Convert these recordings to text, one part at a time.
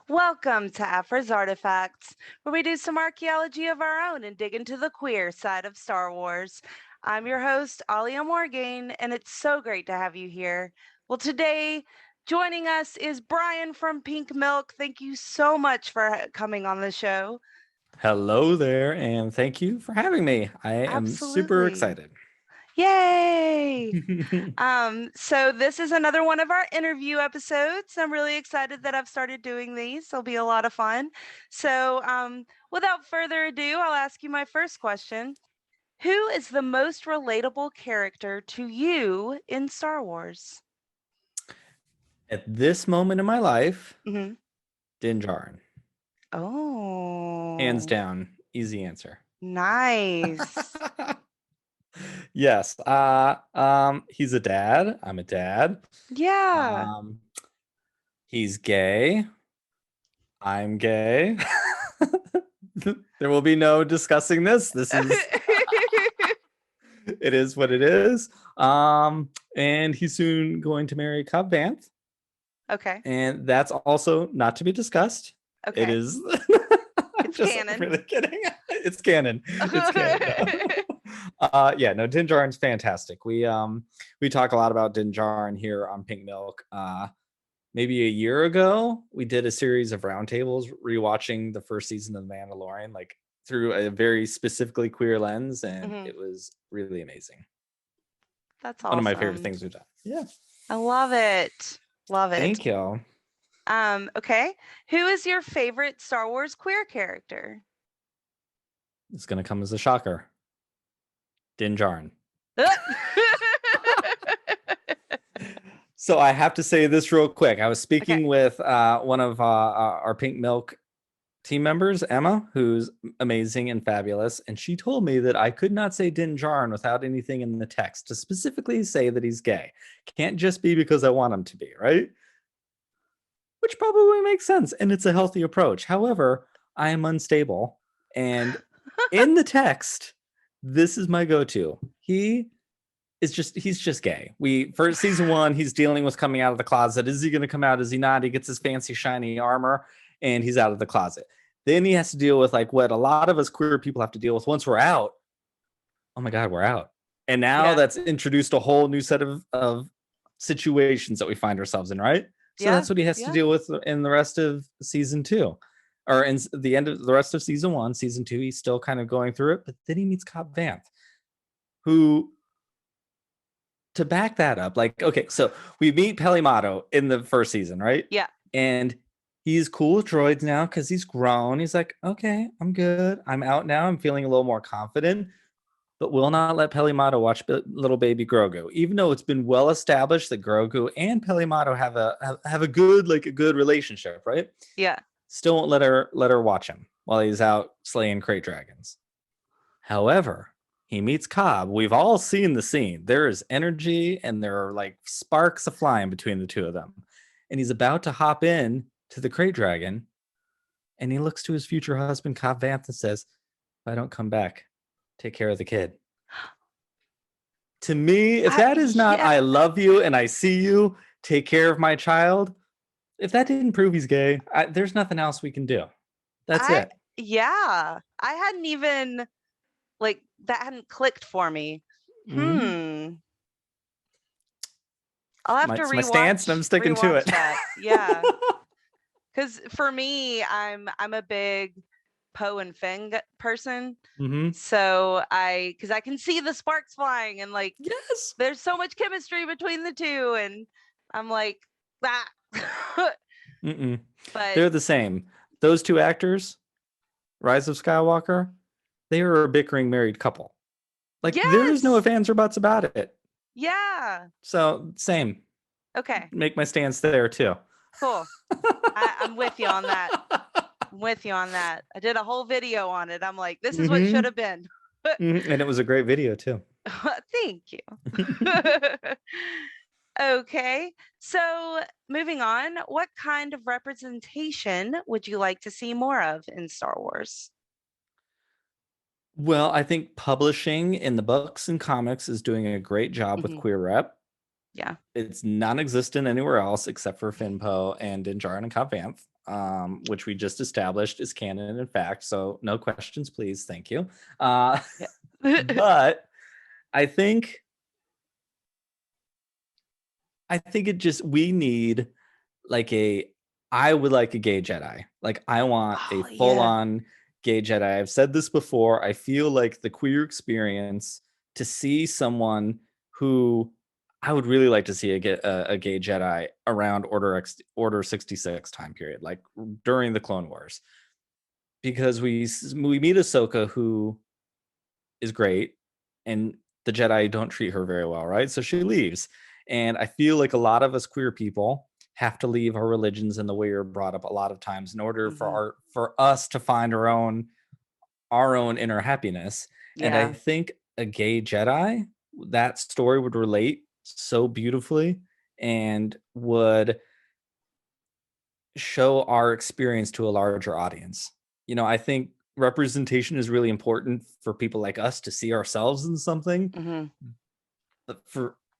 Welcome to Aphra's Artifacts, where we do some archaeology of our own and dig into the queer side of Star Wars. I'm your host, Alia Morgan, and it's so great to have you here. Well, today, joining us is Bryan from Pink Milk. Thank you so much for coming on the show. Hello there, and thank you for having me. I am super Absolutely. excited. Yay! So this is another one of our interview episodes. I'm really excited that I've started doing these. It'll be a lot of fun. So, without further ado, I'll ask you my first question. Who is the most relatable character to you in Star Wars? At this moment in my life, Hmm. Din Djarin. Hands Oh, down, easy answer. nice. Yes. He's a dad. I'm a dad. Yeah. Um, he's gay. I'm gay. There will be no discussing this. It is what it is. And he's soon going to marry Cobb Vanth. Okay. And that's also not to be discussed. It Okay. is. It's Just canon. really kidding. It's canon. It's canon. No, Din Djarin's fantastic. We talk a lot about Din Djarin here on Pink Milk. Maybe a year ago, we did a series of roundtables rewatching the first season of The Mandalorian, like through a very specifically queer lens, and it was really amazing. That's One of my favorite awesome. things we've done. Yeah. I love it. Love it. Thank you. Okay. Who is your favorite Star Wars queer character? It's gonna come as a shocker. Din Djarin. So I have to say this real quick. I was speaking with one of our Pink Milk team members, Emma, who's amazing and fabulous, and she told me that I could not say Din Djarin without anything in the text to specifically say that he's gay. Can't just be because I want him to be, right? Which probably makes sense, and it's a healthy approach. However, I am unstable, and in the text, this is my go-to. He's just gay. For season 1, he's dealing with coming out of the closet. Is he going to come out? Is he not? He gets his fancy shiny armor and he's out of the closet. Then he has to deal with like what a lot of us queer people have to deal with once we're out. Oh my God, we're out. And now that's introduced a whole new set of situations that we find ourselves in, right? So that's what he has to deal with in the rest of season 2. Or in the end of the rest of season 1. Season 2, he's still kind of going through it, but then he meets Cobb Vanth, who, to back that up, like, okay, so we meet Pelimato in the first season, right? Yeah. And he's cool with droids now because he's grown. He's like, okay, I'm good. I'm out now. I'm feeling a little more confident, but will not let Pelimato watch little baby Grogu, even though it's been well established that Grogu and Pelimato have a good relationship, right? Yeah. Still won't let her watch him while he's out slaying crate dragons. However, he meets Cobb. We've all seen the scene. There is energy and there are like sparks of flying between the two of them. And he's about to hop in to the crate dragon. And he looks to his future husband, Cobb Vanth, and says, if I don't come back, take care of the kid. To me, if that is not, I love you and I see you, take care of my child. If that didn't prove he's gay, there's nothing else we can do. That's it. Yeah. I hadn't even, like, that hadn't clicked for me. I'll have to rewatch. My stance, and I'm sticking to it. That. Yeah. Because for me, I'm a big Poe and Finn person. So because I can see the sparks flying and like, yes, there's so much chemistry between the two, and I'm like, ah. But they're the same. Those two actors, Rise of Skywalker, they are a bickering married couple. Like, there's no ifs, ands, or buts about it. Yeah. So, same. Okay. Make my stance there, too. Cool. I'm with you on that. I'm with you on that. I did a whole video on it. I'm like, this is what should have been. And it was a great video, too. Thank you. Okay. So, moving on, what kind of representation would you like to see more of in Star Wars? Well, I think publishing in the books and comics is doing a great job with queer rep. Yeah. It's non-existent anywhere else except for Finn, Poe, and Din Djarin and Cobb Vanth. which we just established is canon, in fact. So no questions, please. Thank you. But I think it just, we need like I would like a gay Jedi. Like I want a full-on gay Jedi. I've said this before. I feel like the queer experience, to see someone who, I would really like to see a gay Jedi around Order 66 time period, like during the Clone Wars, because we meet Ahsoka, who is great, and the Jedi don't treat her very well, right? So she leaves, and I feel like a lot of us queer people have to leave our religions and the way we're brought up a lot of times in order for us to find our own inner happiness. And I think a gay Jedi, that story would relate so beautifully and would show our experience to a larger audience. I think representation is really important for people like us to see ourselves in something. But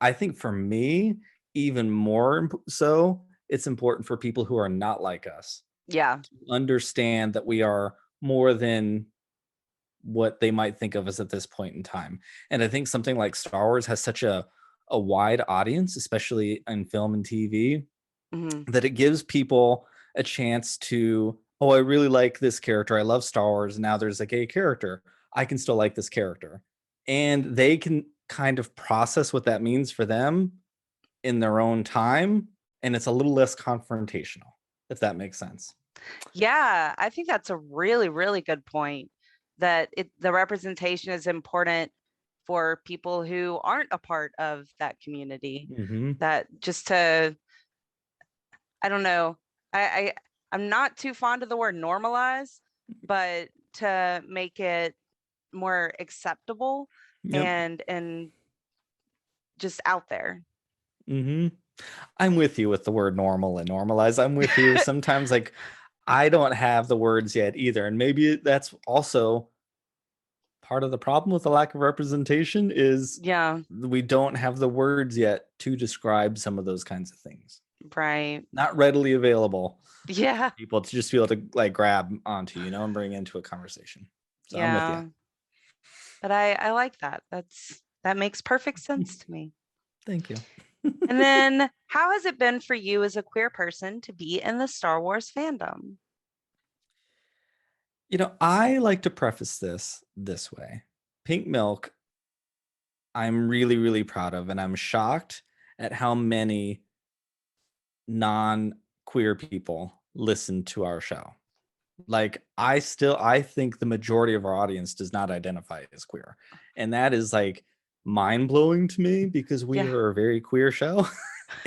I think for me, even more so, it's important for people who are not like us. Yeah. To understand that we are more than what they might think of us at this point in time. And I think something like Star Wars has such a wide audience, especially in film and TV, that it gives people a chance to, oh, I really like this character. I love Star Wars. Now there's a gay character. I can still like this character. And they can kind of process what that means for them in their own time. And it's a little less confrontational, if that makes sense. Yeah, I think that's a really, really good point, that the representation is important for people who aren't a part of that community. That just to, I don't know, I'm not too fond of the word normalize, but to make it more acceptable and just out there. I'm with you with the word normal and normalize. I'm with you. Sometimes like I don't have the words yet either. And maybe that's also part of the problem with the lack of representation, is we don't have the words yet to describe some of those kinds of things. Right. Not readily available. Yeah. People to just be able to like grab onto, and bring into a conversation. So I'm with you. But I like that. That makes perfect sense to me. Thank you. And then, how has it been for you as a queer person to be in the Star Wars fandom? I like to preface this way. Pink Milk, I'm really, really proud of, and I'm shocked at how many non-queer people listen to our show. Like I think the majority of our audience does not identify as queer. And that is like mind-blowing to me, because we are a very queer show.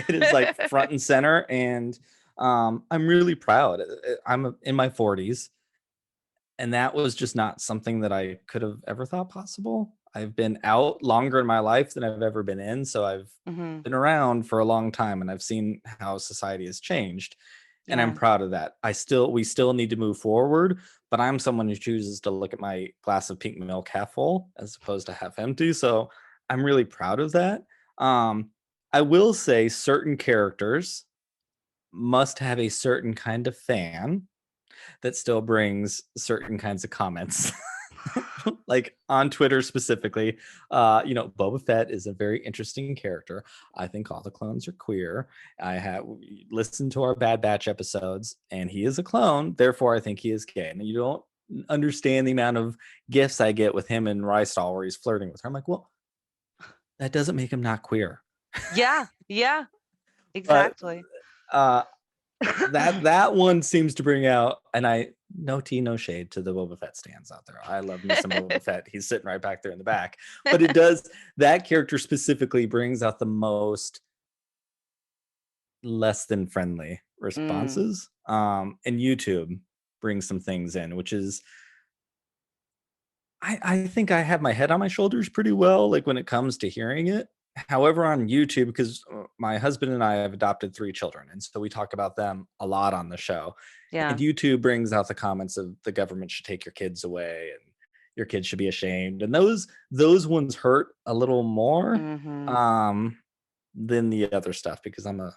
It is like front and center, and I'm really proud. I'm in my 40s, and that was just not something that I could have ever thought possible. I've been out longer in my life than I've ever been in, so I've been around for a long time, and I've seen how society has changed, and I'm proud of that. We still need to move forward, but I'm someone who chooses to look at my glass of pink milk half full as opposed to half empty, so I'm really proud of that. I will say certain characters must have a certain kind of fan that still brings certain kinds of comments. Like on Twitter specifically, Boba Fett is a very interesting character. I think all the clones are queer. I have listened to our Bad Batch episodes, and he is a clone. Therefore, I think he is gay. And you don't understand the amount of gifts I get with him and Rystall where he's flirting with her. I'm like, well, that doesn't make him not queer. Yeah, exactly. But, that one seems to bring out, and no tea, no shade to the Boba Fett stands out there. I love me some Boba Fett. He's sitting right back there in the back. But it does, that character specifically brings out the most less than friendly responses. And YouTube brings some things in, which is, I think I have my head on my shoulders pretty well, like when it comes to hearing it. However, on YouTube, because my husband and I have adopted 3 children, and so we talk about them a lot on the show. And YouTube brings out the comments of the government should take your kids away and your kids should be ashamed. And those ones hurt a little more than the other stuff, because I'm a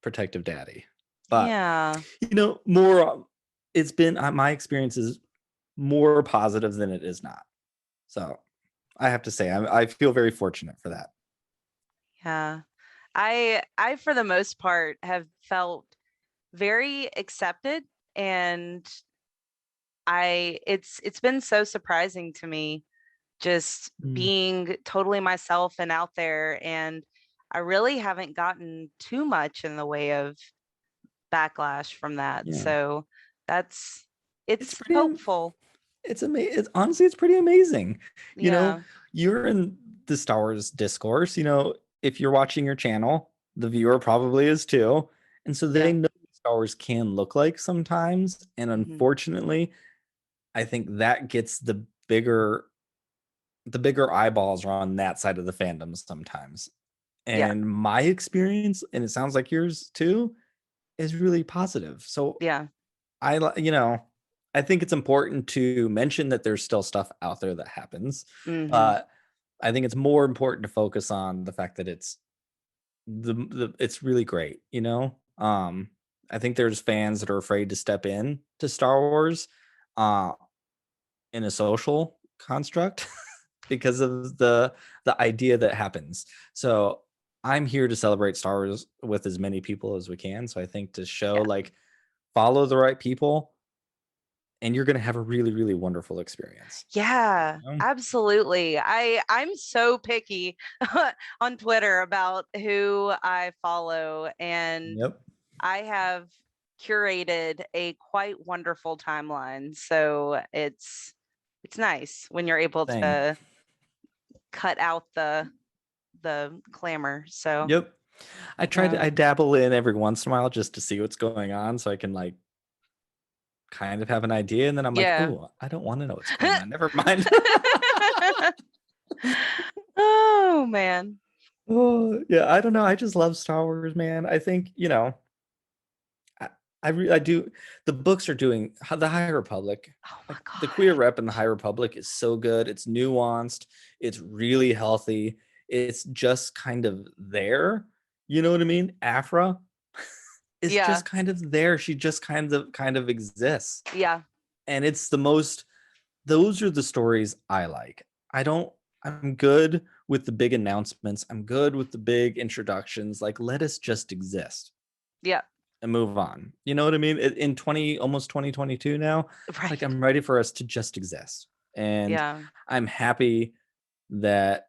protective daddy. But Yeah. more it's been my experience is more positive than it is not. So I have to say I feel very fortunate for that. Yeah. I for the most part have felt very accepted, and it's been so surprising to me just Mm, being totally myself and out there, and I really haven't gotten too much in the way of backlash from that. yeah. So that's It's it's pretty hopeful. it's amazing. It's honestly it's pretty amazing. You know, Yeah. you're in the Star Wars discourse, if you're watching your channel, the viewer probably is too. And so they Yeah. know what Star Wars can look like sometimes. And Mhm. unfortunately, I think that gets the bigger eyeballs are on that side of the fandom sometimes. Yeah. And my experience, and it sounds like yours too, is really positive. So Yeah. I think it's important to mention that there's still stuff out there that happens. Mhm. But I think it's more important to focus on the fact that it's really great. I think there's fans that are afraid to step in to Star Wars uh in a social construct because of the idea that happens. So I'm here to celebrate Star Wars with as many people as we can. So I think to show Yeah. like follow the right people and you're gonna have a really, really wonderful experience. Yeah, You know? absolutely. I'm so picky on Twitter about who I follow, and Yep. I have curated a quite wonderful timeline. So it's nice when you're able Same. to cut out the clamor. So Yep. I yeah. dabble in every once in a while just to see what's going on so I can like kind of have an idea and then I'm like, Yeah. "Oh, I don't want to know what's going on. Never mind." Oh man. Oh, yeah, I don't know. I just love Star Wars, man. I think, I I do the books are doing the High Republic. Oh my Like the Queer gosh. Rep in the High Republic is so good. It's nuanced. It's really healthy. It's just kind of there. You know what I mean? Aphra is Yeah. just kind of there. She just kind of exists. Yeah. And it's the most those are the stories I like. I'm good with the big announcements. I'm good with the big introductions. Like let us just exist Yeah. and move on. You know what I mean? In 20 almost 2022 now, like Right. I'm ready for us to just exist. And Yeah. I'm happy that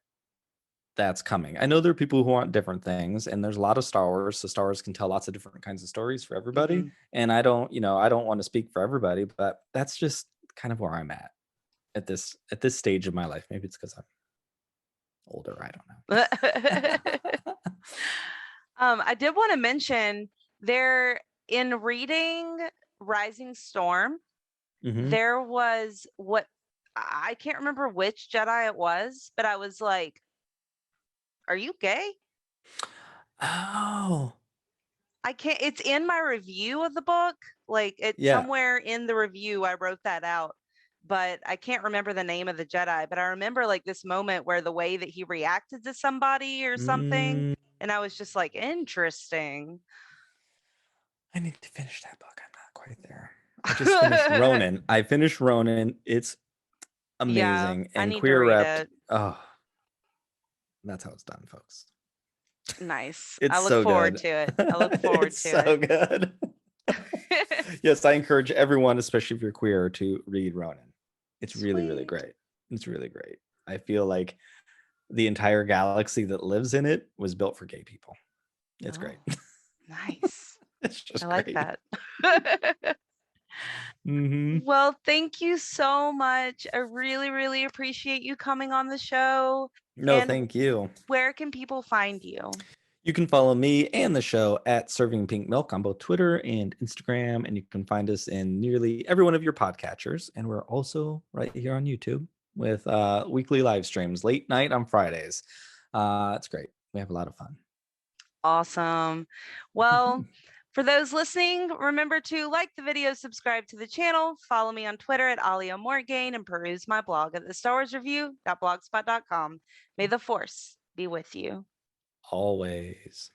that's coming. I know there are people who want different things and there's a lot of Star Wars, so Star Wars can tell lots of different kinds of stories for everybody. Mhm. And I don't want to speak for everybody, but that's just kind of where I'm at this stage of my life. Maybe it's because I'm older. I don't know. I did want to mention there in reading Rising Storm, Hmm. there was what I can't remember which Jedi it was, but I was like, "Are you gay?" Oh, I can't. It's in my review of the book. Like it's yeah. somewhere in the review. I wrote that out, but I can't remember the name of the Jedi. But I remember like this moment where the way that he reacted to somebody or something, Mm, and I was just like, "Interesting." I need to finish that book. I'm not quite there. I just finished Ronin. I finished Ronin. It's Yeah, amazing. I And need to Queer read Repped. it. Oh, that's how it's done, folks. Nice. I It's look so forward good. to it. I look forward It's to so good. it. Yes, I encourage everyone, especially if you're queer, to read Ronin. It's really, really Sweet. great. It's really great. I feel like the entire galaxy that lives in it was built for gay people. It's Oh, great. nice. It's I just like great. that. Hmm. Well, thank you so much. I really, really appreciate you coming on the show. No, And thank you. where can people find you? You can follow me and the show at Serving Pink Milk on both Twitter and Instagram, and you can find us in nearly every one of your podcatchers. And we're also right here on YouTube with weekly live streams, late night on Fridays. It's great. We have a lot of fun. Awesome. Well, for those listening, remember to like the video, subscribe to the channel, follow me on Twitter at Alia Morgaine, and peruse my blog at the Star Wars Review.blogspot.com. May the Force be with you. Always.